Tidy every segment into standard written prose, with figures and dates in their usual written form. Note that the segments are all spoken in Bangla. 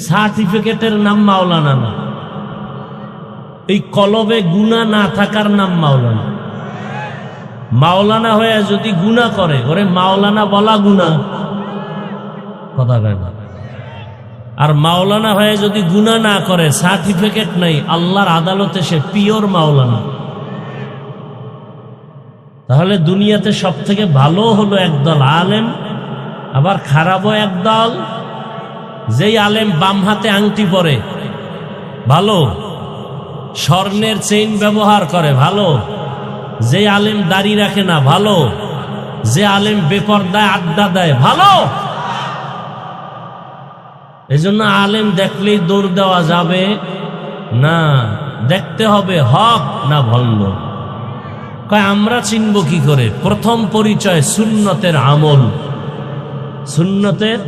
সার্টিফিকেটের নাম মাওলানা না, এই কলবে গুনাহ না থাকার নাম মাওলানা। মাওলানা হয়ে যদি গুনাহ করে, ওরে মাওলানা বলা গুনাহ, কথা কয় না। আর মাওলানা হয়ে যদি গুনাহ না করে, সার্টিফিকেট নাই, আল্লাহর আদালতে সে পিওর মাওলানা। তাহলে দুনিয়াতে সব থেকে ভালো হলো একদল আলেম, আবার খারাপও একদল। যেই আলেম বাম হাতে আংটি পরে ভালো, স্বর্ণের চেইন ব্যবহার করে ভালো, যে আলেম দাড়ি রাখে না ভালো, যে আলেম বেপরদায় আড্ডা দেয় ভালো। এজন্য আলেম দেখলেই দৌড় দেওয়া যাবে না, দেখতে হবে হক না ভণ্ড। কয় আমরা চিনব কি করে? প্রথম পরিচয় সুন্নতের আমল। সুন্নতের,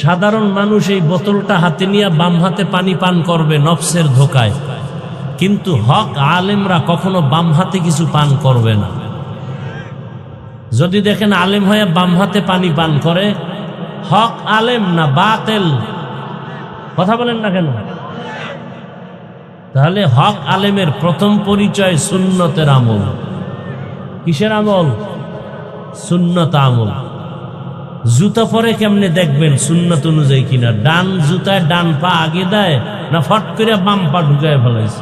সাধারণ মানুষ এই বোতলটা হাতে নিয়ে বাম হাতে পানি পান করবে নফসের ধোকায়, কিন্তু হক আলেমরা কখনো বাম হাতে কিছু পান করবে না। যদি দেখেন আলেম হয়ে বাম হাতে পানি পান করে, হক আলেম না বাতেল? কথা বলেন না কেন? তাহলে হক আলেমের প্রথম পরিচয় সুন্নতের আমল। কিসের আমল? সুন্নত আমল। জুতা পরে কেমনে দেখবেন সুন্নত অনুযায়ী কিনা? ডান জুতায় ডান পা আগে দেয় না ফট করে বাম পা ঢুকায় ফেলাইছে?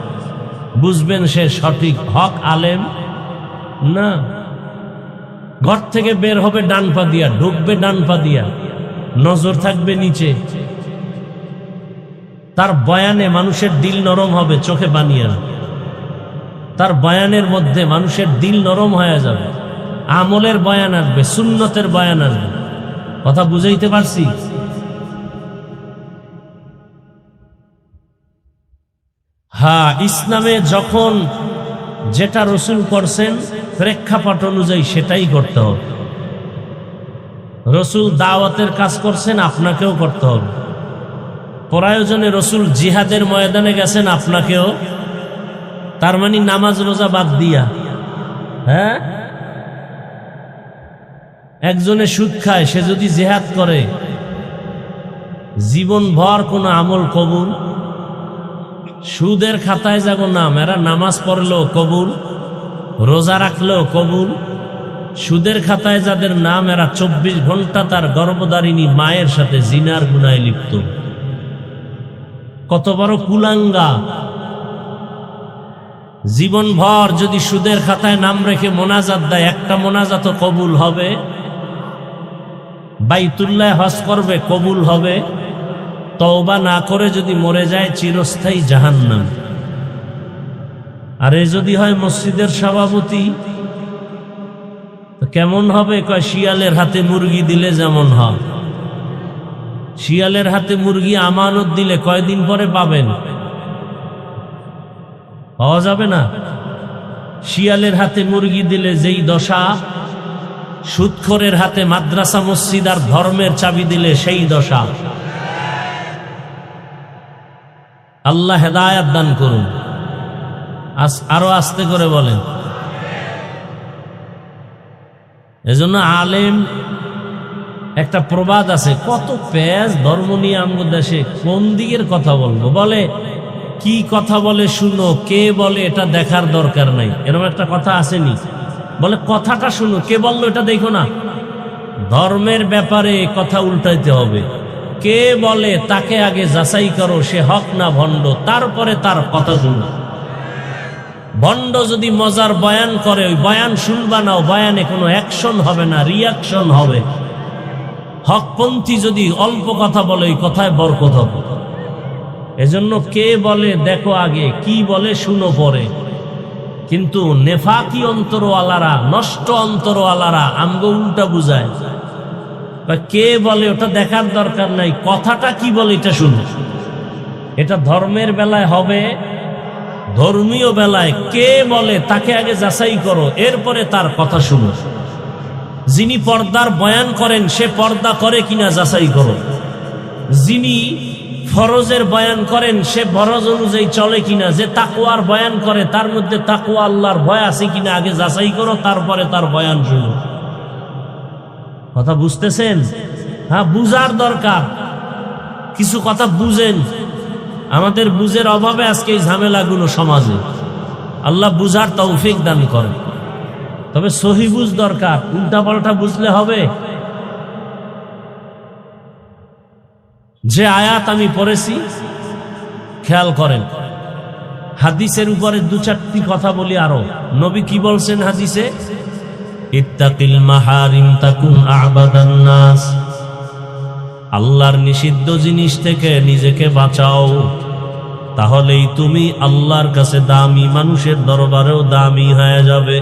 বুঝবেন সে সঠিক হক আলেম না। ঘর থেকে বের হবে ডান পা দিয়া, ঢুকবে ডান পা দিয়া, নজর থাকবে নিচে। তার বয়ানে মানুষের দিল নরম হবে, চোখে বানিয়ে। তার বয়ানের মধ্যে মানুষের দিল নরম হয়ে যাবে, আমলের বয়ান আসবে, সুন্নতের বয়ান আসবে। কথা বুঝাইতে পারছি? হ্যাঁ, ইসলামে যখন যেটা রসুল করছেন প্রেক্ষাপট অনুযায়ী সেটাই করতে হবে। রসুল দাওয়াতের কাজ করছেন, আপনাকেও করতে হবে। প্রয়োজনে রসুল জিহাদের ময়দানে গেছেন, আপনাকেও। তার মানে নামাজ রোজা বাদ দিয়া। হ্যাঁ, একজনে সুদ খায়, সে যদি জিহাদ করে, জীবন ভর কোনো আমল কবুল? সুদের খাতায় যাব নাম, এরা নামাজ পড়লেও কবুল, রোজা রাখলেও কবুল। সুদের খাতায় যাদের নাম, এরা 24 ঘন্টা তার গর্ভধারিণী মায়ের সাথে জিনার গুনায় লিপ্ত। কত বড় কুলাঙ্গা! জীবন ভর যদি সুদের খাতায় নাম রেখে মোনাজাত দেয়, একটা মোনাজাত কবুল হবে? বাইতুল্লাহ হজ করবে, কবুল হবে? তওবা না করে যদি মরে যায়, চিরস্থায়ী জাহান্নাম। আর এ যদি হয় মসজিদের সভাপতি, তো কেমন হবে? কয় শিয়ালের হাতে মুরগি দিলে যেমন হয়। শিয়ালের হাতে মুরগি আমানত দিলে কয়দিন পরে পাবেন? পাওয়া যাবে না। শিয়ালের হাতে মুরগি দিলে যেই দশা, সুদখোরের হাতে মাদ্রাসা মসজিদ আর ধর্মের চাবি দিলে সেই দশা। আল্লাহ হেদায়াত দান করুন। আরো আস্তে করে বলেন। এজন্য আলেম, একটা প্রবাদ আছে, কত পেজ ধর্ম নিয়ে আমগো দেশে, কোন দিকের কথা বলবো? বলে কি কথা বলে শুনো, কে বলে এটা দেখার দরকার নাই, এরকম একটা কথা আসেনি? বলে কথাটা শুনো, কে বললো এটা দেখো না। ধর্মের ব্যাপারে কথা উল্টাইতে হবে। কে বলে তাকে আগে যাচাই করো, সে হক না ভণ্ড, তারপরে তার কথা শুনো। ভণ্ড যদি মজার বয়ান করে, ওই বয়ান শুনবা না, বয়ানে কোনো অ্যাকশন হবে না, রিয়াকশন হবে। হকপন্থী যদি অল্প কথা বলে, ওই কথায় বরকত হবে। এজন্য কে বলে দেখো আগে, কি বলে শুনো পরে। কিন্তু নেফাকি অন্তরওয়ালারা, নষ্ট অন্তরওয়ালারা আমগো উল্টা বুঝায়। কে বলে ওটা দেখার দরকার নাই, কথাটা কি বলে এটা শুনো। এটা ধর্মের বেলায় হবে, ধর্মীয় বেলায় কে বলে তাকে আগে যাচাই করো, এরপরে তার কথা শুনো। যিনি পর্দার বয়ান করেন, সে পর্দা করে কিনা যাচাই করো। যিনি ফরজের বয়ান করেন, সে ফরজ অনুযায়ী চলে কিনা। যে তাকওয়ার বয়ান করে, তার মধ্যে তাকওয়া আল্লাহর ভয় আছে কিনা আগে যাচাই করো, তারপরে তার বয়ান শুনো। কথা বুঝতেছেন? হ্যাঁ, বুঝার দরকার। কিছু কথা বুঝেন। আমাদের বুঝের অভাবে আজকে এই ঝামেলাগুলো সমাজে। আল্লাহ বুঝার তৌফিক দান করেন। তবে সহি বুঝ দরকার, উল্টা পাল্টা বুঝলে হবে। যে আয়াত আমি পড়েছি খেয়াল করেন, হাদিসের উপরে দু চারটি কথা বলি আরো। নবী কি বলছেন হাদিসে? ইত্তাকিল মাহারিম তাকুন আবাদান নাস, আল্লাহর নিষিদ্ধ জিনিস থেকে নিজেকে বাঁচাও, তাহলেই তুমি আল্লাহর কাছে দামি, মানুষের দরবারেও দামি হয়ে যাবে।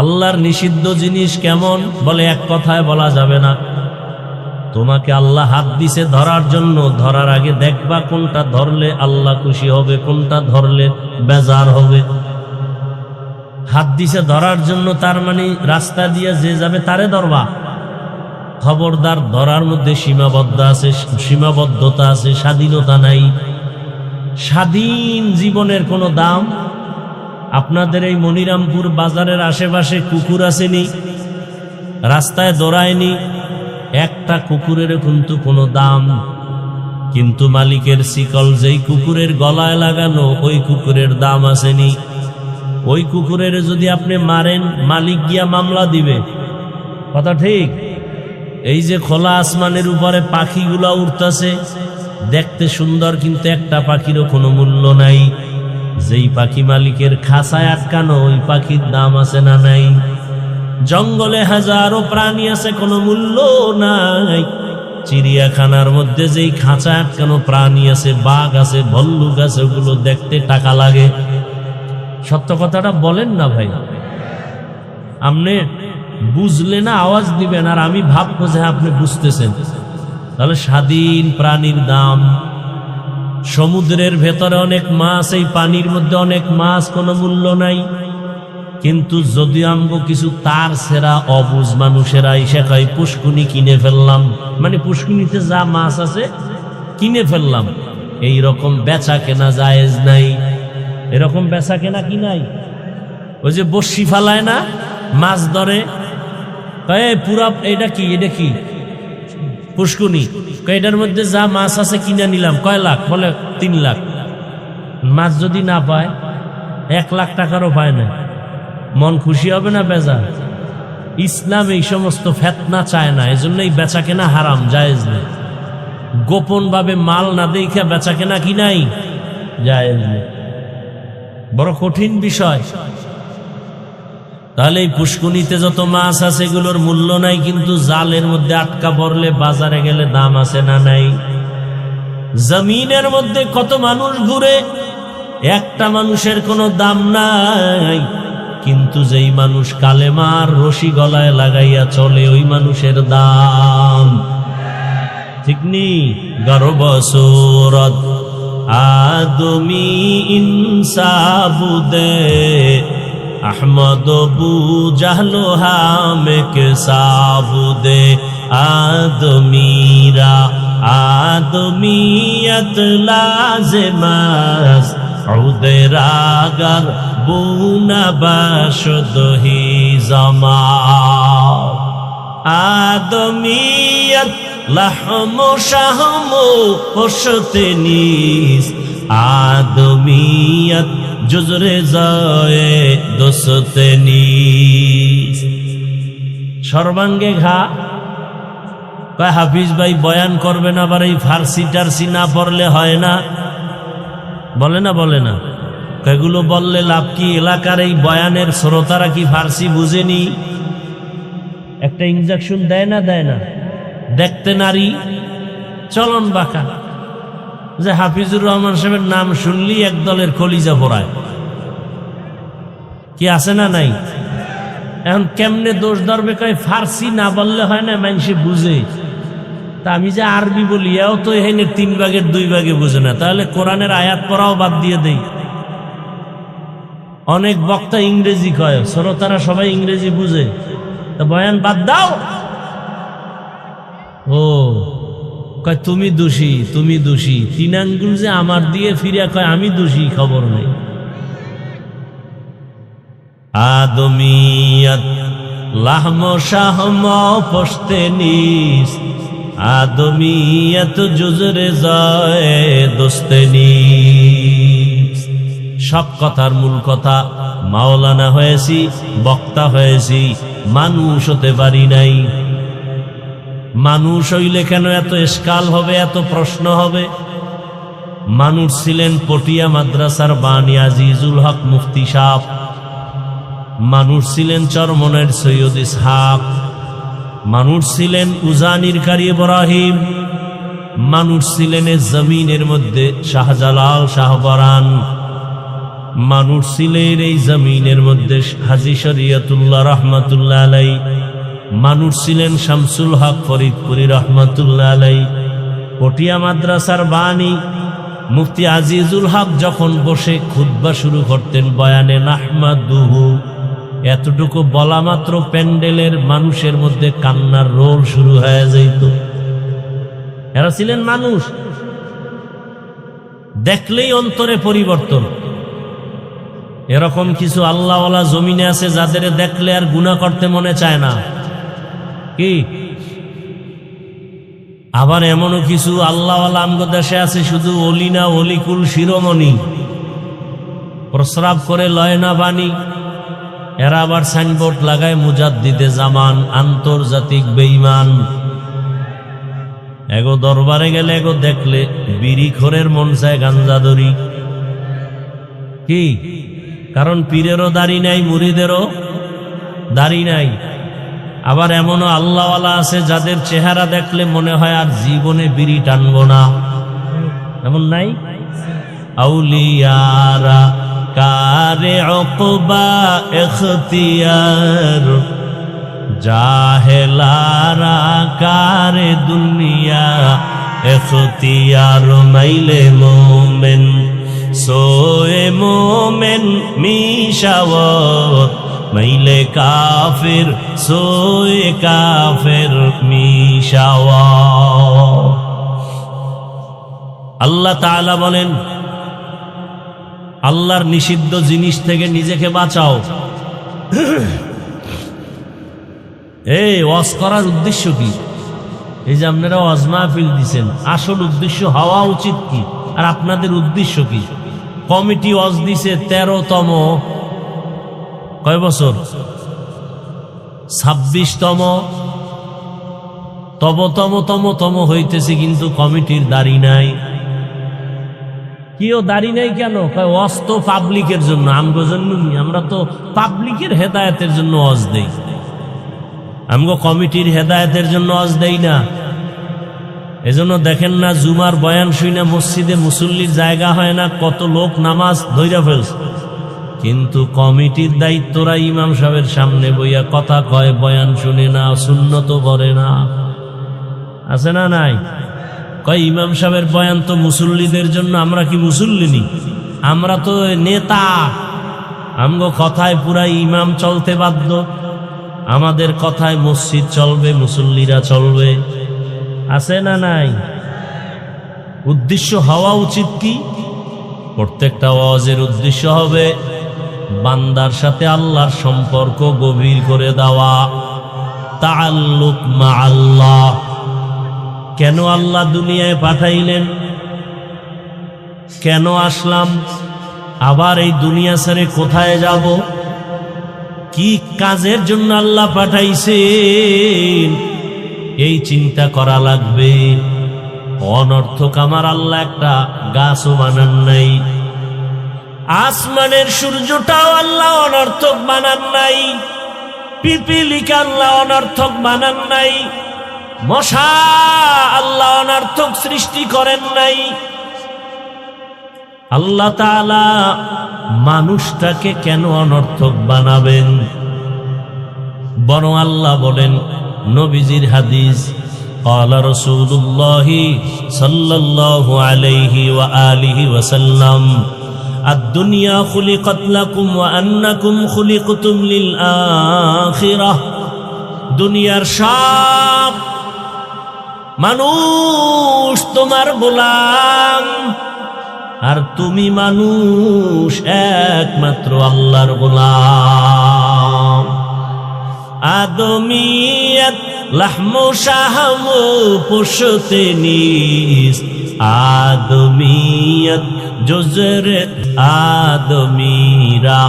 আল্লাহর নিষিদ্ধ জিনিস কেমন? বলে এক কথায় বলা যাবে না। তোমাকে আল্লাহ হাত দিছে ধরার জন্য, ধরার আগে দেখবা কোনটা ধরলে আল্লাহ খুশি হবে, কোনটা ধরলে বেজার হবে। হাত দিছে ধরার জন্য, তার মানে রাস্তা দিয়ে যে যাবে তারে ধরবা। খবরদার, ধরার মধ্যে সীমাবদ্ধতা আছে, স্বাধীনতা নাই। স্বাধীন জীবনের কোনো দাম? আপনাদের এই মনিরামপুর বাজারের আশেপাশে কুকুর আসেনি, রাস্তায় দৌড়ায়নি, একটা কুকুরের কিন্তু কোনো দাম। কিন্তু মালিকের শিকল যেই কুকুরের গলায় লাগানো, ওই কুকুরের দাম আসেনি। ওই কুকুরের যদি আপনি মারেন, মালিক গিয়া মামলা দিবে। কথা ঠিক? এই যে খোলা আসমানের উপরে পাখিগুলা উড়তেছে, দেখতে সুন্দর, কিন্তু একটা পাখিরও কোনো মূল্য নাই। যেই পাখি মালিকের খাঁচায় আটকানো, ওই পাখির দাম আছে না নাই? জঙ্গলে হাজারো প্রাণী আছে, কোনো মূল্য নাই। চিড়িয়াখানার মধ্যে যেই খাঁচা আটকানো প্রাণী আছে, বাঘ আছে, ভল্লুক আছে, ওগুলো দেখতে টাকা লাগে। সত্য কথাটা বলেন না ভাই। আপনি বুঝলে না আওয়াজ দিবেন, আর আমি ভাববো যে আপনি বুঝতেছেন। তাহলে স্বাধীন প্রাণীর দাম। সমুদ্রের ভেতরে অনেক মাছ, এই পানির মধ্যে অনেক মাছ, কোনো মূল্য নাই। কিন্তু যদি আমগো কিছু তার সেরা অবুঝ মানুষেরা এসে কয় পুষ্কুনি কিনে ফেললাম, মানে পুষ্কুনিতে যা মাছ আছে কিনে ফেললাম, এই রকম বেচা কেনা জায়েজ নাই। এরকম বেচা কেনা কি নাই? ওই যে বর্ষি ফালায় না, মাছ ধরে, পুরা এটা কি, এটা কি পুষ্কুনি, এটার মধ্যে যা মাছ আছে কিনে নিলাম, কয় লাখ? বলে 3 লাখ। মাছ যদি না পায়, 1 লাখ টাকারও পায় না, মন খুশি হবে না বেজার? ইসলাম এই সমস্ত ফেতনা চায় না, এজন্যই বেচা কেনা হারাম, জায়েজ নেই। গোপন ভাবে মাল না দেখে বেচা কেনা কি নাই, জায়েজ নেই। বড় কঠিন বিষয়। তাহলে এই পুষ্কুনিতে যত মাছ আছে এগুলোর মূল্য নাই, কিন্তু জালের মধ্যে আটকা পড়লে বাজারে গেলে দাম আছে না নাই? জমিনের মধ্যে কত মানুষ ঘুরে, একটা মানুষের কোনো দাম নাই, কিন্তু যেই মানুষ কালেমার রশি গলায় লাগাইয়া চলে, ওই মানুষের দাম। ঠিক নি? গর্ব সুরত আদমি ইনসাবুদে আহমদ বু জাহলো হামেকে সাবুদে আদমিরা আদমিয়ত লাজমাস উদের আগার বুনা বাসদহি জমা আদমিয়ত লাহম শাহম পশতে নিস আদমিয়ত জুজরে যায় দোসতে নিস। সর্বাঙ্গে ঘা। কয় হাফিজ ভাই বয়ান করবেন, আবার এই ফার্সি টার্সি না পড়লে হয় না? বলে না, বলে না। এগুলো বললে লাভ কি? এলাকার এই বয়ানের শ্রোতারা কি ফার্সি বুঝেনি? একটা ইনজেকশন দেয় না, দেয় না? দেখতে নারী, চলন বাঁকা। যে হাফিজুর রহমান সাহেবের নাম শুনলি এক দলের কলিজা পড়ায়। কি আছে না নাই? এখন কেমনে দোষ ধরবে? কয় ফার্সি না বললে হয় না, মানুষে বুঝে। তা আমি যে আরবি বলি, এও তো এখানে 3 ভাগের 2 ভাগে বুঝে না। তাহলে কোরআনের আয়াত পড়াও বাদ দিয়ে দেই। অনেক বক্তা ইংরেজি কয়, শ্রোতারা সবাই ইংরেজি বুঝে, তা বয়ান বাদ দাও। ও কয় তুমি দোষী, তুমি দোষী। 3 আঙ্গুল যে আমার দিয়ে ফিরিয়া কয় আমি দোষী, খবর নেই। আদমিয়ত লাহম শাহম পশতে নিস আদমিয়ত জুজরে যায় দোস্তেনি। সব কথার মূল কথা, মাওলানা হয়েছি, বক্তা হয়েছি, মানুষ হতে পারি নাই। মানুষ হইলে কেন এত ইশকাল হবে, এত প্রশ্ন হবে? মানুষ ছিলেন পটিয়া মাদ্রাসার বানী আজিজুল হক মুফতি সাহেব, মানুষ ছিলেন চরমনের সৈয়দ ইসহাক, মানুষ ছিলেন উজানির কারি ইব্রাহিম, মানুষ ছিলেন জমিনের মধ্যে শাহজালাল শাহবরান, মানুষ ছিলেন এই জমিনের মধ্যে হাজী শরিয়তুল্লাহ রহমাতুল্লাহ আলাই, মানুষ ছিলেন শামসুল হক ফরিদপুরি রহমাতুল্লাহ আলাই। পটিয়া মাদ্রাসার বানী মুফতি আজিজুল হক যখন বসে খুতবা শুরু করতেন বয়ানে নাহমাদুহু, এতটুকু বলা মাত্র প্যান্ডেলের মানুষের মধ্যে কান্নার রোল শুরু হয়ে যেত। এরা ছিলেন মানুষ, দেখলেই অন্তরে পরিবর্তন। এরকম কিছু আল্লাহওয়ালা জমিনে আছে যাদের দেখলে আর গুনাহ করতে মনে চায় না, কি? আবার এমনও কিছু আল্লাহওয়ালা আমগো দেশে আছে শুধু অলি না অলিকুল শিরোমণি, প্রস্রাব করে লয় না বাণী। এরা আবার সাইনবোর্ড লাগায় মুজাদ্দিদে জামান, আন্তর্জাতিক বেঈমান। এগো দরবারে গেলে এগো দেখলে বিড়িখোরের মন চায় গাঞ্জাদরি, কি? কারণ পীরেরও দাড়ি নাই, মুরিদেরও দাড়ি নাই। আবার এমনও আল্লাহওয়ালা আছে যাদের চেহারা দেখলে মনে হয় আর জীবনে বিড়ি টানবো না, এমন নাই? আউলিয়ারা কারে উকবা ইখতিয়ার, জাহেলারা কারে দুনিয়া ইখতিয়ার। মাইলে মোমেন সোয়ে মোমেন মিশাওয়াত, মাইলে কাফির সোয়ে কাফির মিশাওয়াত। আল্লাহ তাআলা বলেন, আল্লাহর নিষিদ্ধ জিনিস থেকে নিজেকে বাঁচাও। এই ওয়াজ করার উদ্দেশ্য কি? এই যে আপনারা ওয়াজ মাহফিল দিচ্ছেন, আসল উদ্দেশ্য হওয়া উচিত কি? আর আপনাদের উদ্দেশ্য কি? কমিটি ওয়াজ দিছে 13তম, কয় বছর? 26তম, তম হইতেছে, কিন্তু কমিটির দাড়ি নাই। কিও দাড়ি নাই কেন? ওয়াজ তো পাবলিকের জন্য, আমগো জন্য। আমরা তো পাবলিকের হেদায়েতের জন্য ওয়াজ দেই, আমগো কমিটির হেদায়েতের জন্য ওয়াজ দেই না। এজন্য দেখেন না, জুমার বয়ান শুনে মসজিদে মুসল্লির জায়গা হয় না, কত লোক নামাজ ধইরা ফেলছে। কিন্তু কমিটির দায়িত্বরা ইমাম সাহেবের সামনে বইয়া কথা কয়, বয়ান শুনে না, সুন্নত পড়ে না, আছে না নাই? কয় ইমাম সাহেবের বয়ান তো মুসল্লিদের জন্য, আমরা কি মুসল্লিনি? আমরা তো নেতা, আমগো কথায় পুরা ইমাম চলতে বাধ্য, আমাদের কথায় মসজিদ চলবে, মুসল্লিরা চলবে, আছে না নাই? উদ্দেশ্য হওয়া উচিত কি? প্রত্যেকটা ওয়াজের উদ্দেশ্য হবে বান্দার সাথে আল্লাহর সম্পর্ক গভীর করে দেওয়া, তাআল্লুক মা আল্লাহ। কেন আল্লাহ দুনিয়ায় পাঠাইলেন? কেন আসলাম? আবার এই দুনিয়া ছেড়ে কোথায় যাব? কি কাজের জন্য আল্লাহ পাঠাইছেন? এই চিন্তা করা লাগবে। অনর্থক আমার আল্লাহ একটা গাছও বানান নাই, আসমানের সূর্যটাও আল্লাহ অনর্থক বানান নাই, পিপিলিকা আল্লাহ অনর্থক বানান নাই, মশা আল্লাহ অনর্থক সৃষ্টি করেন নাই। আল্লাহ তাআলা মানুষটাকে কেন অনর্থক বানাবেন? বরং আল্লাহ বলেন, নবীজির হাদিস, قال رسول الله صلى الله عليه وآله وسلم الدنيا خلقت لكم وأنكم خلقتم للآخرة। দুনিয়ার সব মানুষ তোমার গোলাম, আর তুমি মানুষ একমাত্র আল্লাহর গোলাম। আদমিয়ত লাহমো শাহমো পুষতে নিস আদমিয়ত জুজরে আদমিরা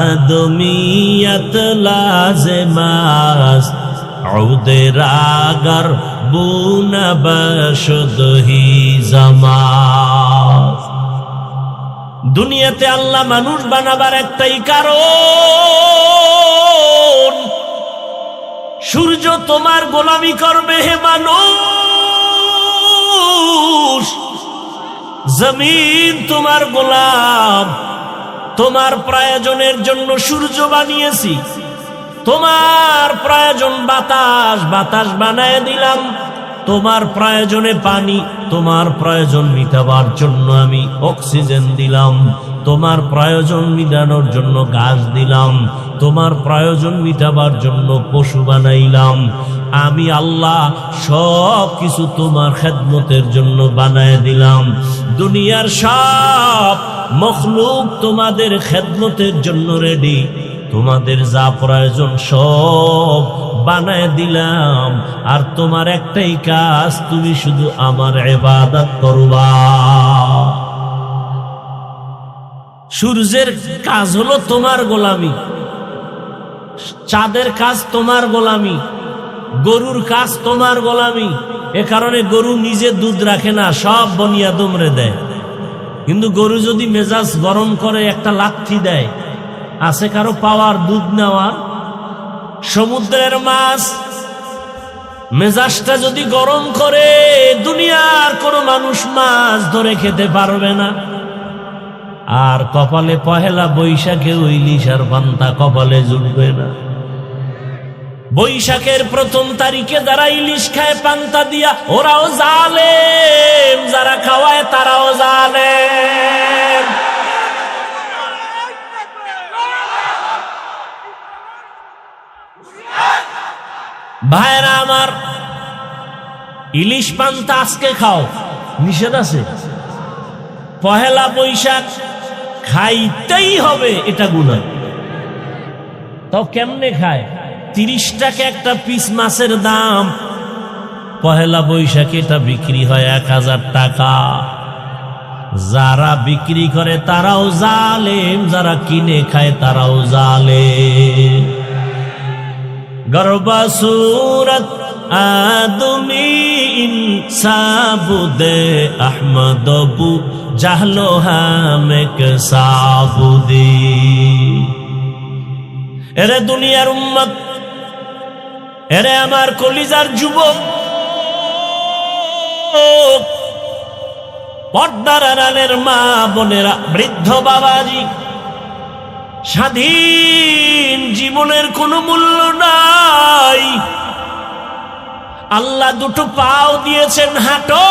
আদমিয়ত লাজমাস عود راگر بون بشد ہی زمان দুনিয়াতে আল্লাহ মানুষ বানাবার একটাই কারণ, সূর্য তোমার গোলামি করবে হে মানুষ, জমিন তোমার গোলাম। তোমার প্রয়োজনের জন্য সূর্য বানিয়েছি, তোমার প্রয়োজন বাতাস, বাতাস বানায় দিলাম। তোমার প্রয়োজনে পানি, তোমার প্রয়োজন মিটাবার জন্য আমি অক্সিজেন দিলাম। তোমার প্রয়োজন মিটানোর জন্য গাছ দিলাম। তোমার প্রয়োজন মিটাবার জন্য পশু বানাইলাম। আমি আল্লাহ সব কিছু তোমার খেদমতের জন্য বানায় দিলাম। দুনিয়ার সব মখলুক তোমাদের খেদমতের জন্য রেডি। তোমাদের যা প্রয়োজন সব বানায় দিলাম, আর তোমার একটাই কাজ, তুমি শুধু আমার ইবাদত করবা। সূর্যের কাজ হলো তোমার গোলামি, চাঁদের কাজ তোমার গোলামি, গরুর কাজ তোমার গোলামি। এ কারণে গরু নিজে দুধ রাখে না, সব বনিয়াদমরে দেয়। কিন্তু গরু যদি মেজাজ গরম করে একটা লাথি দেয়, আছে কারো পাওয়ার দুধ নেওয়ার? সমুদ্রের মাছ মেজাজটা যদি গরম করে, দুনিয়ার কোনো মানুষ মাছ ধরে খেতে পারবে না। আর কপালে পহেলা বৈশাখে ইলিশ আর পান্তা কপালে জুটবে না। বৈশাখের প্রথম তারিখে যারা ইলিশ খায় পান্তা দিয়া, ওরাও জালেম, যারা খাওয়ায় তারাও জালেম। ভাইরা আমার, ইলিশ পান্তা আজকে খাও, নিষেধ আছে? পহেলা বৈশাখ খাইতেই হবে, এটা গুনাহ। তো কেমনে খায়? 30 টাকা একটা পিস মাছের দাম, পহেলা বৈশাখে এটা বিক্রি হয় 1000 টাকা। যারা বিক্রি করে তারাও জালেম, যারা কিনে খায় তারাও জালেম। গর্বা সুরত আদমি ইনসাবুদে আহমদবু জাহলো হামেক সাবুদি। এরে দুনিয়ার উম্মত, এরে আমার কলিজার যুবক, পর্দার আড়ালের মা বোনেরা, বৃদ্ধ বাবাজি, স্বাধীন জীবনের কোনো মূল্য নাই। আল্লাহ দুটো পাও দিয়েছেন, হাঁটো।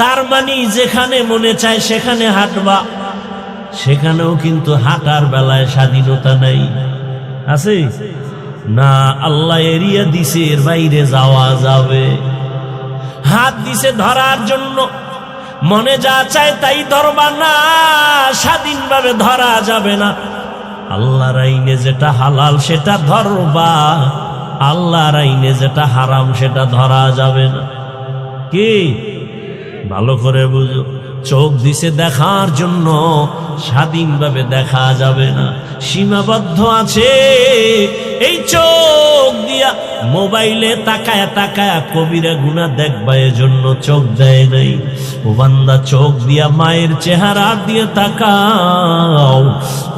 তার মানে যেখানে মনে চায় সেখানে হাঁটবা, সেখানেও কিন্তু হাঁটার বেলায় স্বাধীনতা নাই, আছে না? আল্লাহ এরিয়া দিছে, এর বাইরে যাওয়া যাবে। হাত দিছে ধরার জন্য, মনে যা চায় তাই ধরবা না, স্বাধীনভাবে ধরা যাবে না। আল্লাহর আইনে যেটা হালাল সেটা ধরবা, আল্লাহর আইনে যেটা হারাম সেটা ধরা যাবে না। কি ভালো করে বুঝো, চোখ দিছে দেখার জন্য, স্বাধীনভাবে দেখা যাবে না, সীমাবদ্ধ আছে। এই চোখ দিয়া মোবাইলে তাকায়া তাকায়া কবিরা গুনাহ দেখবা, এজন্য চোখ দেয় নাই। ও বান্দা, চোখ দিয়া মায়ের চেহারা দিয়ে তাকাও,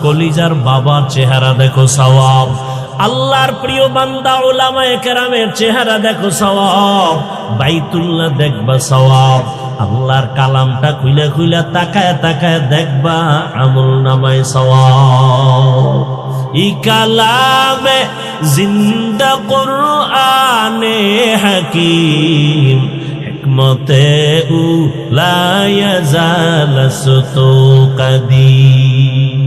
কলিজার বাবার চেহারা দেখো, সওয়াব। আল্লাহর প্রিয় বান্দা উলামায়ে কেরামের চেহারা দেখো, সওয়াব। বাইতুল্লাহ দেখবা, সওয়াব। আল্লাহর কালামটা খুইলা খুইলা তাকায় তাকায় দেখবা, আমল নামায় সওয়াব। ই কালামে জিন্দা কুরআনে হাকিম, হিকমতে উ লা ইয়াজাল সুতু কাদিম।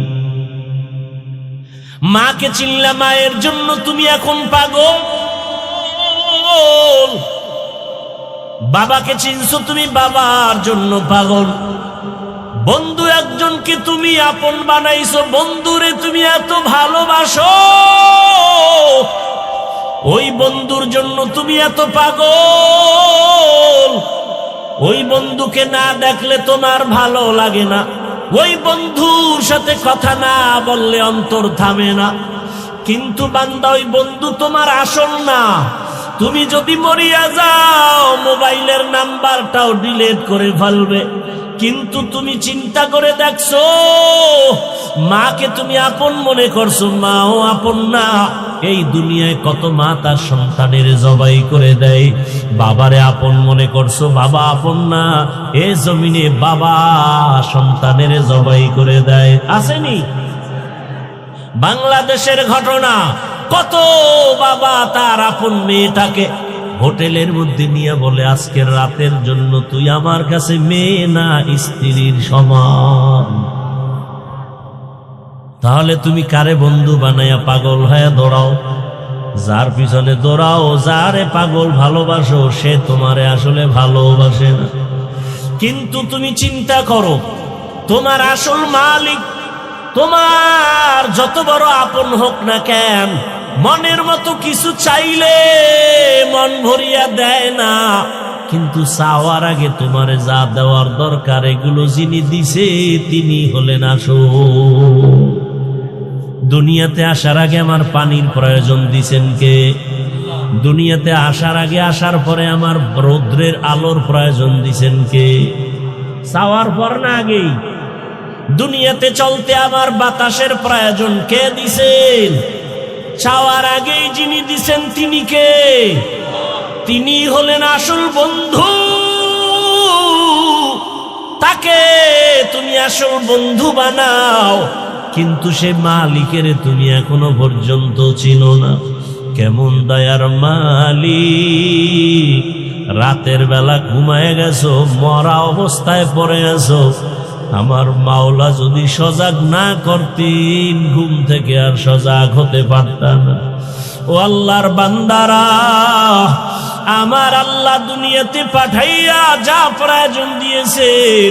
মাকে চিনলা, মায়ের জন্য তুমি এখন পাগল। বাবাকে চিনছো তুমি, বাবার জন্য পাগল। বন্ধু একজনকে তুমি আপন বানাইছো, বন্ধুরে তুমি এত ভালোবাসো, ওই বন্ধুর জন্য তুমি এত পাগল। ওই বন্ধুকে না দেখলে তোমার ভালো লাগে না, ওই বন্ধুর সাথে কথা না বললে অন্তর থামে না। কিন্তু বান্দা, ওই বন্ধু তোমার আসল না। তুমি যদি মরিয়া যাও, মোবাইলের নাম্বারটাও ডিলিট করে ফেলবে। কিন্তু তুমি চিন্তা করে দেখছো, মাকে তুমি আপন মনে করছো, মাও আপন না। এই দুনিয়ায় কত মা তার সন্তানের জবাই করে দেয়। বাবারে আপন মনে করছো, বাবা আপন না। এ জমিনে বাবা সন্তানের জবাই করে দেয়। আসেনি বাংলাদেশের ঘটনা? কত বাবা তার আপন মেয়েটাকে হোটেলের মধ্যে নিয়ে বলে, আজকের রাতের জন্য তুই আমার কাছে মেয়ে না, স্ত্রীর সমান। তাহলে তুমি কারে বন্ধু বানাইয়া পাগল হয়ে দৌড়াও? যার পিছনে দৌড়াও, যারে পাগল ভালোবাসো, সে তোমারে আসলে ভালোবাসে না। কিন্তু তুমি চিন্তা করো, তোমার আসল মালিক তোমার যত বড় আপন হোক না কেন, মনের মতো কিছু চাইলে মন ভরিয়া দেয় না। কিন্তু চাওয়ার আগে তোমারে যা দেওয়ার দরকার, এগুলো যিনি দিছে তিনি হলেন আসল। দুনিয়াতে আসার আগে আমার পানির প্রয়োজন দিছেন কে? দুনিয়াতে আসার আগে, আসার পরে আমার রৌদ্রের আলোর প্রয়োজন দিছেন কে? চাওয়ার পর না আগেই? দুনিয়াতে চলতে আমার বাতাসের প্রয়োজন কে দিছেন? চাওয়ার আগেই যিনি দিছেন তিনি কে? তিনি হলেন আসল বন্ধু। তাকে তুমি আসল বন্ধু বানাও। কিন্তু সে মালিকের তুমি এখনো পর্যন্ত চিনো না। কেমন দয়ার মালিক! রাতের বেলা ঘুমায় গেছো, মরা অবস্থায় পড়ে গেছো। আমার মাওলা যদি সজাগ না করতেন, ঘুম থেকে আর সজাগ হতে পারতাম না। ও আল্লাহর বান্দারা, আমার আল্লাহ দুনিয়াতে পাঠাইয়া যা প্রয়োজন দিয়েছেন,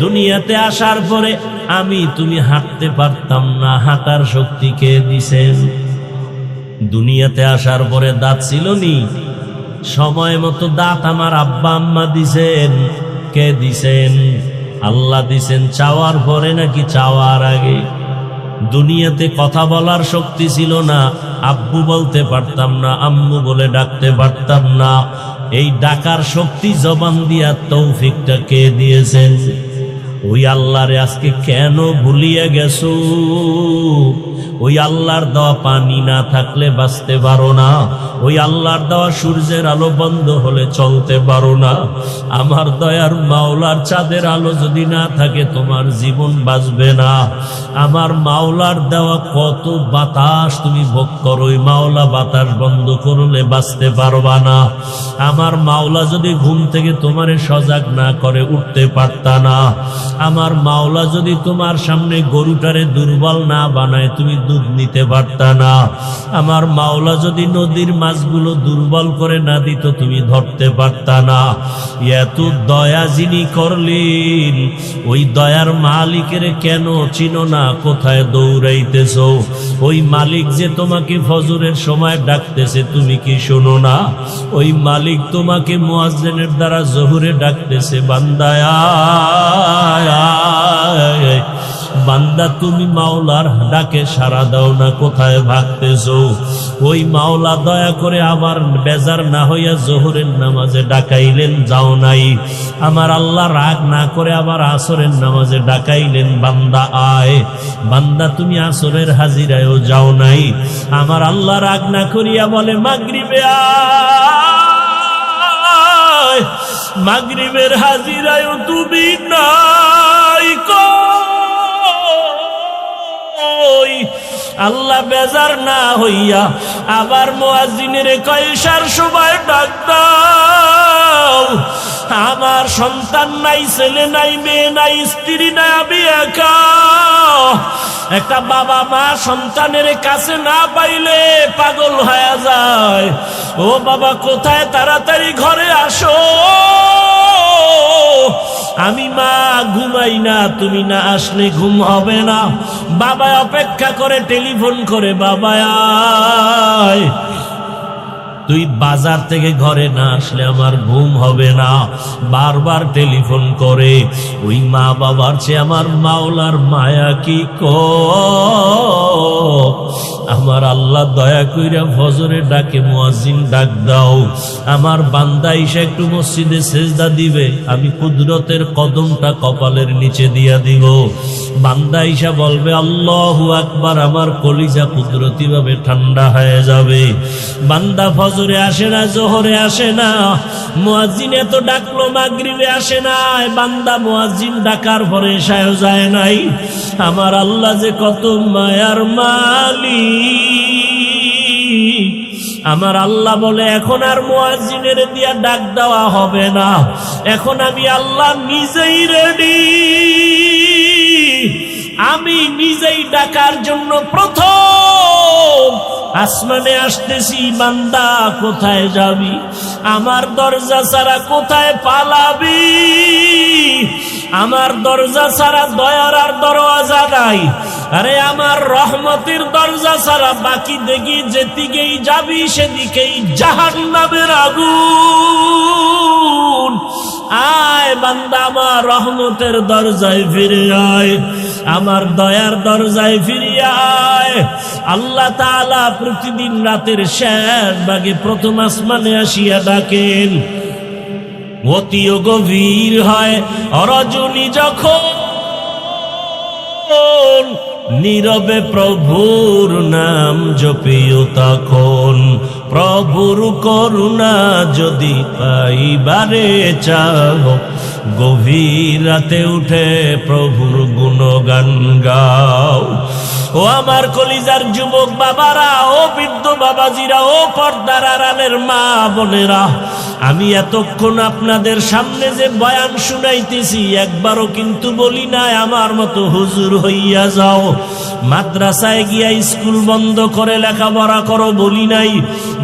দুনিয়াতে আসার পরে আমি তুমি হাঁটতে পারতাম না, হাঁটার শক্তি কে দিছেন? দুনিয়াতে আসার পরে দাঁত ছিল নি? সময় মতো দাঁত আমার আব্বা আম্মা দিছেন। কে দিছেন? আল্লাহ দিছেন। চাওয়ার পরে নাকি চাওয়ার আগে? দুনিয়াতে কথা বলার শক্তি ছিল না, আব্বু বলতে পারতাম না, আম্মু বলে ডাকতে পারতাম না। এই ডাকার শক্তি, জবান দিয়া তৌফিকটা কে দিয়েছেন? ওই আল্লাহরে আজকে কেন ভুলিয়ে গেছো? ওই আল্লাহর দেওয়া পানি না থাকলে বাঁচতে পারো না। ওই আল্লাহর দেওয়া সূর্যের আলো বন্ধ হলে চলতে পারো না। আমার দয়ার মাওলার চাঁদের আলো যদি না থাকে, তোমার জীবন বাঁচবে না। আমার মাওলার দেওয়া কত বাতাস তুমি ভোগ করো, ওই মাওলা বাতাস বন্ধ করলে বাঁচতে পারবা না। আমার মাওলা যদি ঘুম থেকে তোমারে সজাগ না করে, উঠতে পারতা না। আমার মাওলা যদি তোমার সামনে গরুটারে দুর্বল না বানায়, তুমি দুধ নিতে পারতা না। আমার মাওলা যদি নদীর মাছগুলো দুর্বল করে না দিত, তুমি ধরতে পারতা না। এত দয়া যিনি করলেন, ওই দয়ার মালিকের কেন চিনো না? কোথায় দৌড়াইতেছো? ওই মালিক যে তোমাকে ফজরের সময় ডাকতেছে, তুমি কি শোনো না? ওই মালিক তোমাকে মুয়াজ্জিনের দ্বারা জোহরে ডাকতেছে, বান্দায় বান্দা, তুমি মাওলার ডাকে সাড়া দাও না, কোথায় ভাগতেছো? ওই মাওলা দয়া করে আবার বেজার না হইয়া জোহরের নামাজে ডাকাইলেন, যাও নাই। আমার আল্লাহ রাগ না করে আবার আসরের নামাজে ডাকাইলেন, বান্দা আয়। বান্দা, তুমি আসরের হাজিরায়ও যাও নাই। আমার আল্লাহ রাগ না করিয়া বলে, মাগরিবে আয়। মাগরিবের হাজিরায়ও তুমি নাই। আল্লাহ বেজার না হইয়া আবার মুয়াজ্জিনের কয়, ইশার সময় ডাক দাও। আমার সন্তান নাই, ছেলে নাই, মেয়ে নাই, স্ত্রী নাই, আমি একা। একটা বাবা মা সন্তানের কাছে না পাইলে পাগল হয়ে যায়। ও বাবা, কোথায়? তাড়াতাড়ি ঘরে আসো। আমি মা ঘুমাই না, তুমি না আসলে ঘুম হবে না। বাবা অপেক্ষা করে, টেলিফোন করে, বাবা আয়, তুই বাজার থেকে ঘরে না আসলে আমার ঘুম হবে না। বারবার টেলিফোন করে। ওই মা বাবার চেয়ে আমার মাওলার মায়া কি আমার আল্লাহ দয়া কইরা ফজরে ডাকে, মুয়াজ্জিন ডাক দাও, আমার বান্দা এসে একটু মসজিদে সেজদা দিবে, আমি কুদরতের কদমটা কপালের নিচে দিয়া দিব। বান্দা এসে বলবে আল্লাহু আকবার, আমার কলিজা কুদরতি ভাবে ঠান্ডা হয়ে যাবে। বান্দা ফজরে আসে না, জোহরে আসে না, মুয়াজ্জিন এত ডাকলো মাগরিবে আসে না, বান্দা মুয়াজ্জিন ডাকার পরে এশায়ও যায় নাই। আমার আল্লাহ যে কত মায়ার মালিক। আমার আল্লাহ বলে এখন আর মুয়াজ্জিনের দিয়া ডাক দেওয়া হবে না, এখন আমি আল্লাহ নিজেই রেডি, আমি নিজেই ডাকার জন্য প্রথম আসমানে আসতেছি। বান্দা কোথায় যাবি? আমার দরজা ছাড়া কোথায় পালাবি? আমার দরজা ছাড়া দয়ার আর দরওয়াজা নাই। আরে আমার রহমতের দরজা ছাড়া বাকি দেখি যেদিকেই যাবি সেদিকেই জাহান্নামের আগুন। আয় বান্দা, আমার রহমতের দরজায় ফিরে আয়, আমার দয়ার দরজায় ফিরে আয়। আল্লাহ তাআলা প্রতিদিন রাতের শেষ ভাগে প্রথম আসমানে আসিয়া ডাকেন। অতিও গভীর হয় রজনী যখন, নীরবে প্রভুর নাম জপিও তখন। প্রভুর করুণা যদি পাইবারে চাও, গভীর রাতে উঠে প্রভুর গুণগান গাও। ও আমার কলিজার যুবক বাবারা, ও বৃদ্ধ বাবাজিরা, ও পর্দার আড়ালের মা বোনেরা, আমি এতক্ষণ আপনাদের সামনে যে বয়ান শুনাইতেছি একবারও কিন্তু বলি নাই আমার মতো হুজুর হইয়া যাও, মাদ্রাসায় গিয়া স্কুল বন্ধ করে লেখাপড়া করো বলি নাই,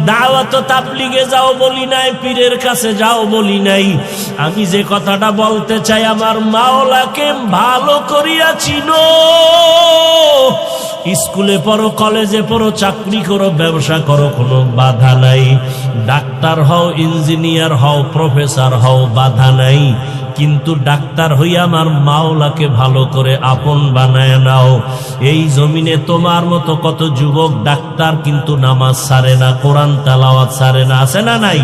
দাওয়াত তাবলীগে যাও বলি নাই, পীরের কাছে যাও বলি নাই। আমি যে কথাটা বলতে চাই, আমার মাওলাকে ভালো করিয়া চিনো। স্কুলে পড়ো, কলেজে পড়ো, চাকরি করো, ব্যবসা করো, কোনো বাধা নাই। ডাক্তার হও, ইঞ্জিনিয়ার হও, প্রফেসর হও, বাধা নাই। কিন্তু ডাক্তার হইয়া আমার মাওলাকে ভালো করে আপন বানায় নাও। এই জমিনে তোমার মতো কত যুবক ডাক্তার কিন্তু নামাজ ছাড়ে না, কোরআন তেলাওয়াত ছাড়ে না, আছে না নাই?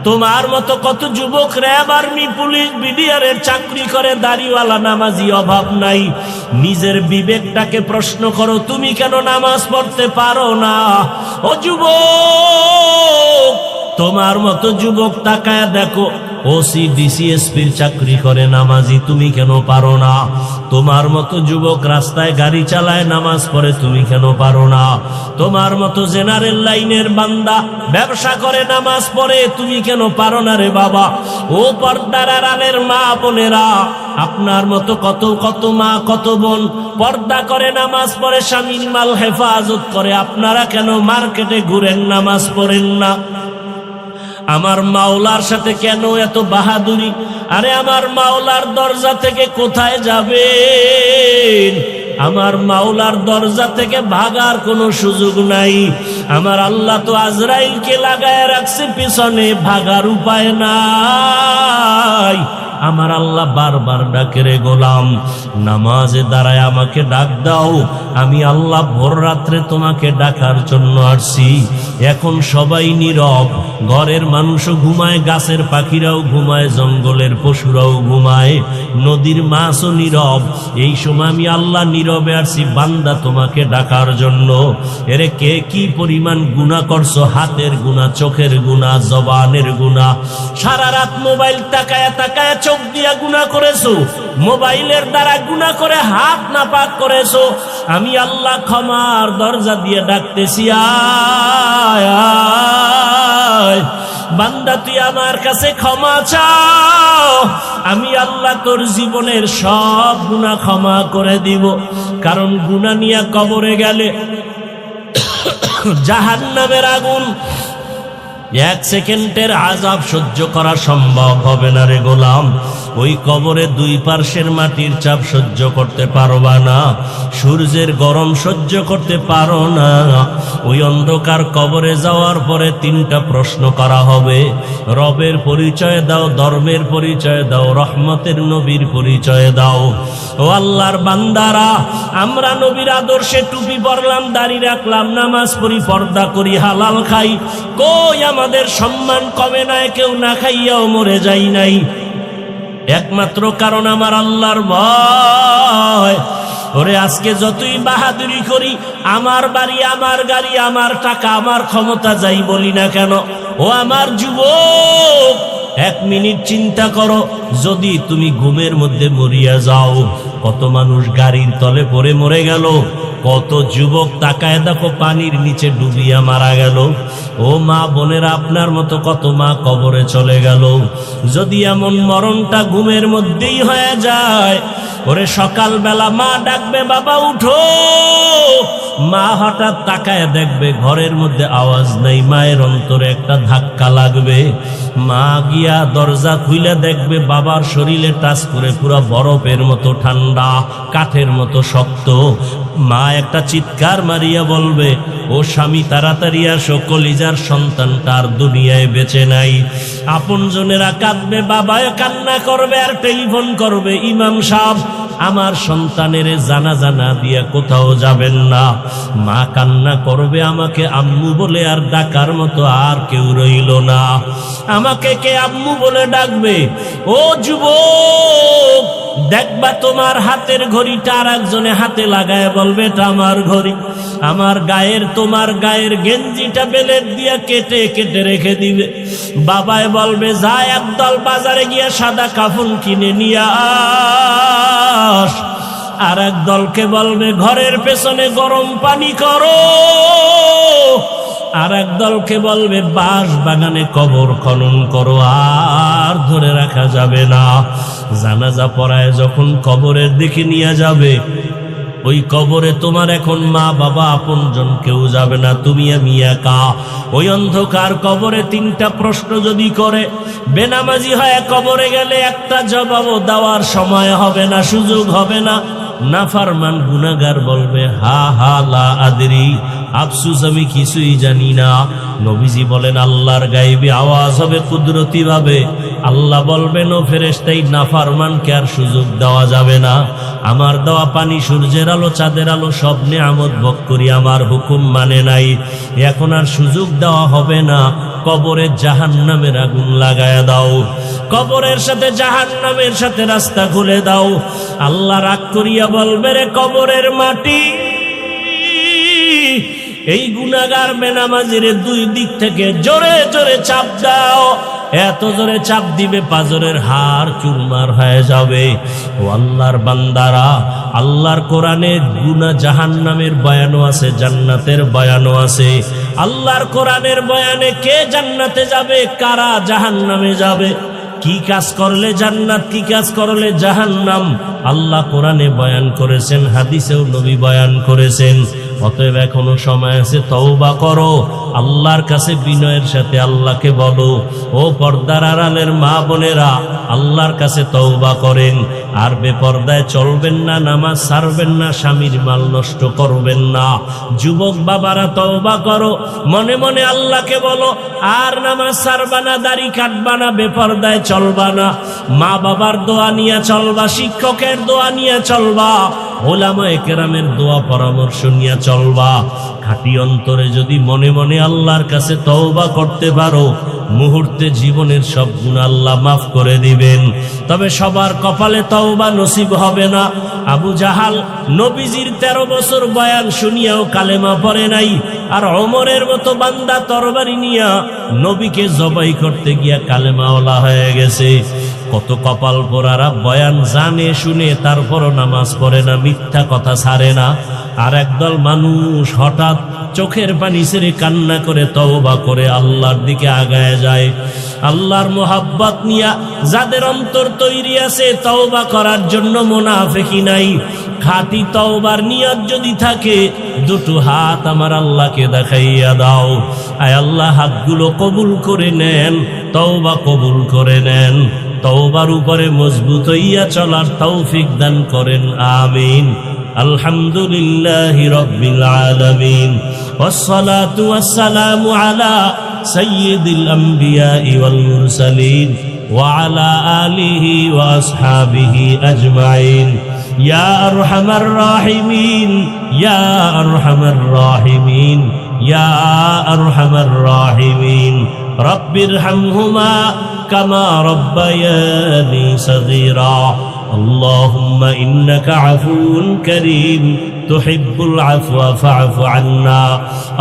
তোমার মতো কত যুবক র্যাব, আর্মি, পুলিশ, বিডিআরের চাকরি করে, দাড়িওয়ালা, নামাজি অভাব নাই। নিজের বিবেকটাকে প্রশ্ন করো, তুমি কেন নামাজ পড়তে পারো না? ও যুবক, তোমার মতো যুবক তাকায় দেখো, ওসি ডিসিএসপির চাকরি করে, নামাজি, তুমি কেন পারো না? তোমার মতো যুবক রাস্তায় গাড়ি চালায়, নামাজ পড়ে, তুমি কেন পারো না? তোমার মতো জেনারেল লাইনের বান্দা ব্যবসা করে, নামাজ পড়ে, তুমি কেন পারো না রে বাবা? ও পর্দার আড়ালের মা বোনেরা, আপনার মতো কত কত মা, কত বোন পর্দা করে, নামাজ পড়ে, স্বামীর মাল হেফাজত করে, আপনারা কেন মার্কেটে ঘুরেন, নামাজ পড়েন না? আমার মাওলার সাথে কেন এত বাহাদুরি? আরে আমার মাওলার দরজা থেকে কোথায় যাবেন? আমার মাওলার দরজা থেকে ভাগার কোনো সুযোগ নাই। আমার আল্লাহ তো আজরাইলকে লাগায় রাখছে পিছনে, ভাগার উপায় নাই। আমার আল্লাহ বারবার ডাকে, রে গোলাম, নামাজে দাঁড়ায় আমাকে ডাক দাও। আমি আল্লাহ ভোর রাত্রে তোমাকে ডাকার জন্য আসছি। এখন সবাই নীরব, ঘরের মানুষও ঘুমায়, গাছের পাখিরাও ঘুমায়, জঙ্গলের পশুরাও ঘুমায়, নদীর মাছও নীরব। এই সময় আমি আল্লাহ নীরবে আসছি বান্দা তোমাকে ডাকার জন্য। এরে কে কি পরিমাণ গুনাহ করছো, হাতের গুনাহ, চোখের গুনাহ, জবানের গুনাহ, সারা রাত মোবাইল তাকায়া তাকায়া চোখ দিয়া গুনাহ করেছো, মোবাইলের দ্বারা গুনাহ করে হাত নাপাক করেছো। আমি আল্লাহ ক্ষমার দরজা দিয়ে ডাকতেছি, আয় আয় বান্দা, তুই আমার কাছে ক্ষমা চাও, আমি আল্লাহ তোর জীবনের সব গুনাহ ক্ষমা করে দিব। কারণ গুনাহ নিয়ে কবরে গেলে জাহান্নামের আগুন এক সেকেন্ডের আযাব সহ্য করা সম্ভব হবে না রে গোলাম। ওই কবরে দুই পার্শ্বের মাটির চাপ সহ্য করতে পারবা না, সূর্যের গরম সহ্য করতে পারো না। ওই অন্ধকার কবরে যাওয়ার পরে তিনটা প্রশ্ন করা হবে। রবের পরিচয় দাও, ধর্মের পরিচয় দাও, রহমতের নবীর পরিচয় দাও। ও আল্লাহর বান্দারা, আমরা নবীর আদর্শে টুপি পরলাম, দাড়ি রাখলাম, নামাজ পড়ি, পর্দা করি, হালাল খাই, কই আমাদের সম্মান কমে নাই? কেউ না খাইয়াও মরে যাই নাই। একমাত্র কারণ আমার আল্লাহর ভয়। ওরে আজকে যতই বাহাদুরি করি, আমার বাড়ি, আমার গাড়ি, আমার টাকা, আমার ক্ষমতা যাই বলি না কেন, ও আমার যুবক, এক মিনিট চিন্তা করো, যদি তুমি ঘুমের মধ্যে মরিয়া যাও, কত মানুষ গাড়ির তলে পড়ে মরে গেল, কত যুবক তাকায় দেখো পানির নিচে ডুবিয়া মারা গেল। ও মা বোনেরা, আপনার মতো কত মা কবরে চলে গেল। যদি এমন মরণটা ঘুমের মধ্যেই হয়ে যায়, ওরে সকালবেলা মা ডাকবে, বাবা উঠো, মা হঠাৎ তাকায় দেখবে ঘরের মধ্যে আওয়াজ নেই, মায়ের অন্তরে একটা ধাক্কা লাগবে। মা গিয়া দরজা খুলে দেখবে বাবার শরীরে টাচ করে পুরো বরফের মতো ঠান্ডা, কাঠের মতো শক্ত। মা একটা চিৎকার মারিয়া বলবে, ও স্বামী তাড়াতাড়ি আসো, কলিজার সন্তানটার দুনিয়ায় বেঁচে নাই। আপনজনেরা কাঁদবে, বাবায় কান্না করবে আর টেলিফোন করবে, ইমাম সাহেব আমার সন্তানের জানাজা না দিয়া কোথাও যাবেন না। মা কান্না করবে, আমাকে আম্মু বলে আর ডাকার মতো আর কেউ রইল না, আমাকে কে আম্মু বলে ডাকবে? ও যুবক, দেখবা তোমার হাতের ঘড়িটা আর একজনে হাতে লাগায় বলবে, এটা আমার ঘড়ি। আমার গায়ের, তোমার গায়ের গেঞ্জিটা বেলেট দিয়া কেটে কেটে রেখে দিবে। বাবায় বলবে, যা একদল বাজারে গিয়া সাদা কাফন কিনে নিয়ে আস। আর এক দলকে বলবে, ঘরের পেছনে গরম পানি করো। আর এক দলকে বলবে, বাঁশ বাগানে কবর খনন করো, আর ধরে রাখা যাবে না। জানাজা পড়ায় যখন কবরের দিকে নিয়ে যাবে, ওই কবরে তোমার এখন মা বাবা আপনজন কেউ যাবে না, তুমি আমি একা। ওই অন্ধকার কবরে তিনটা প্রশ্ন যদি করে, বেনামাজি হয়ে কবরে গেলে একটা জবাবও দেওয়ার সময় হবে না, সুযোগ হবে না। নাফরমান গুনাহগার বলবে, হা হা লা আদরি, আফসুস আমি কিছুই জানি না। নবীজি বলেন, আল্লাহর গায়েবী আওয়াজ হবে কুদরতি ভাবে। আল্লাহ বলবেন, ও ফেরেশতাই, নাফরমানকে আর সুযোগ দেওয়া যাবে না। আমার দেওয়া পানি, সূর্যের আলো, চাঁদের আলো, সব নিয়ামত ভোগ করি, আমার হুকুম মানে নাই, এখন আর সুযোগ দেওয়া হবে না। কবরে জাহান্নামের আগুন লাগায়া দাও, কবরের সাথে জাহান্নামের সাথে রাস্তা খুলে দাও। আল্লাহ রাগ করিয়া বলবে, রে কবরের মাটি, এই গুনাহগার বেনামাজির দুই দিক থেকে জোরে জোরে চাপ দাও। এত জোরে চাপ দিবে পাজরের হাড় চুরমার হয়ে যাবে। ও আল্লাহর বান্দারা, আল্লাহর কোরআনে গুনাহ জাহান্নামের বয়ানও আছে, জান্নাতের বয়ানও আছে। আল্লাহর কোরআনের বয়ানে কে জান্নাতে যাবে, কারা জাহান্নামে যাবে, কি কাজ করলে জান্নাত, কি কাজ করলে জাহান্নাম, আল্লাহ কোরআনে বয়ান করেছেন, হাদিসেও নবী বয়ান করেছেন। অতএব এখনো সময় আছে, তওবা করো, আল্লাহর কাছে বিনয়ের সাথে আল্লাহকে বলো। ও পর্দার আড়ালের মা বোনেরা, আল্লাহর কাছে তওবা করেন, আর বেপর্দায় চলবেন না, নামাজ ছাড়বেন না, স্বামীর মাল নষ্ট করবেন না। যুবক বাবারা তওবা করো, মনে মনে আল্লাহকে বলো, আর নামাজ ছাড়বা না, দাড়ি কাটবা না, বেপর্দায় চলবা না, মা বাবার দোয়া নিয়ে চলবা, শিক্ষকের দোয়া নিয়ে চলবা, ওলামায়ে কেরামের দোয়া পরামর্শ নিয়ে চলবা। খাঁটি অন্তরে যদি মনে মনে আল্লাহর কাছে তওবা করতে পারো, মুহূর্তে জীবনের সব গুনাহ আল্লাহ মাফ করে দিবেন। তবে সবার কপালে তওবা নসিব হবে না। আবু জাহাল নবীজির 13 বছর বয়ান শুনিয়াও কালেমা পড়ে নাই, আর ওমরের মতো বান্দা তরবারি নিয়া নবীকে জবাই করতে গিয়া কালেমাওয়ালা হয়ে গেছে। কত কপাল পোড়ারা বয়ান জানে শুনে তারপরও নামাজ পড়ে না, মিথ্যা কথা ছাড়ে না। আর একদল মানুষ হঠাৎ চোখের পানি ছেড়ে কান্না করে তওবা করে আল্লাহর দিকে আগায় যায়। আল্লাহর মোহাব্বত নিয়া যাদের অন্তর তৈরি আছে তওবা করার জন্য, মুনাফিকি নাই, খাঁটি তওবার নিয়ত যদি থাকে দুটো হাত আমার আল্লাহকে দেখাইয়া দাও। আয় আল্লাহ, হাতগুলো কবুল করে নেন, তওবা কবুল করে নেন, তওবার উপরে মজবুত হইয়া চলার তৌফিক দান করেন, আমিন। আলহামদুলিল্লাহি রাব্বিল আলামিন, ওয়াসসালাতু ওয়াসসালামু আলা সাইয়্যিদিল আমবিয়াই ওয়াল মুরসালিন ওয়া আলা আলিহি ওয়া আসহাবিহি আজমাইন। ইয়া আরহামার রাহিমিন, ইয়া আরহামার রাহিমিন, ইয়া আরহামার রাহিমিন। রব্বিরহামহুমা কামা রব্বায়ানি সগীরা। اللهم إنك عفو كريم تحب العفو فاعف عنا.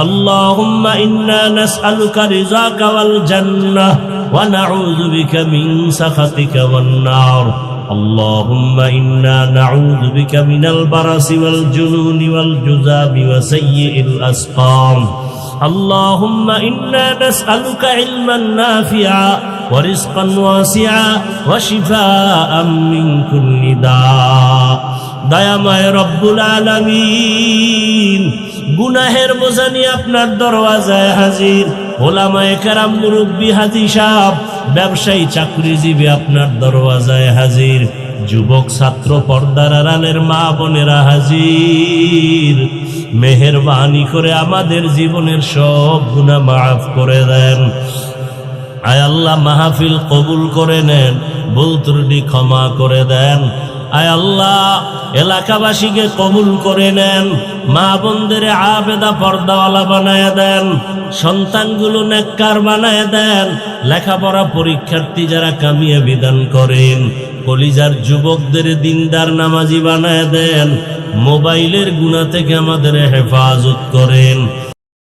اللهم إنا نسألك رضاك والجنة ونعوذ بك من سخطك والنار. اللهم إنا نعوذ بك من البرص والجنون والجذام وسيء الأسقام. اللهم إنا نسألك علما نافعا ورزقا واسعا وشفاء من كل داء. দয়াময় রব্বুল আলামিন, গুনাহের বোঝা নিয়ে আপনার দরওয়াজায় হাজির। ওলামায়ে কেরাম, মুরব্বী, হাজী সাহেব, ব্যবসায়ী, চাকরিজীবী আপনার দরওয়াজায় হাজির। যুবক, ছাত্র, পর্দার আড়ালের মা বোনেরা হাজির। মেহেরবানি করে আমাদের জীবনের সব গুনাহ মাফ করে দেন। আয় আল্লাহ, মাহফিল কবুল করে নেন, ভুল ত্রুটি ক্ষমা করে দেন। আয় আল্লাহ, এলাকাবাসীকে কবুল করে নেন, মা বোনদের আবেদা পর্দাওয়ালা বানায় দেন, সন্তানগুলো নেককার বানায় দেন, লেখাপড়া পরীক্ষার্থী যারা কামিয়ে বিধান করেন, কলিজার যুবকদের দিনদার নামাজি বানায় দেন, মোবাইলের গুনাহ থেকে আমাদের হেফাজত করেন।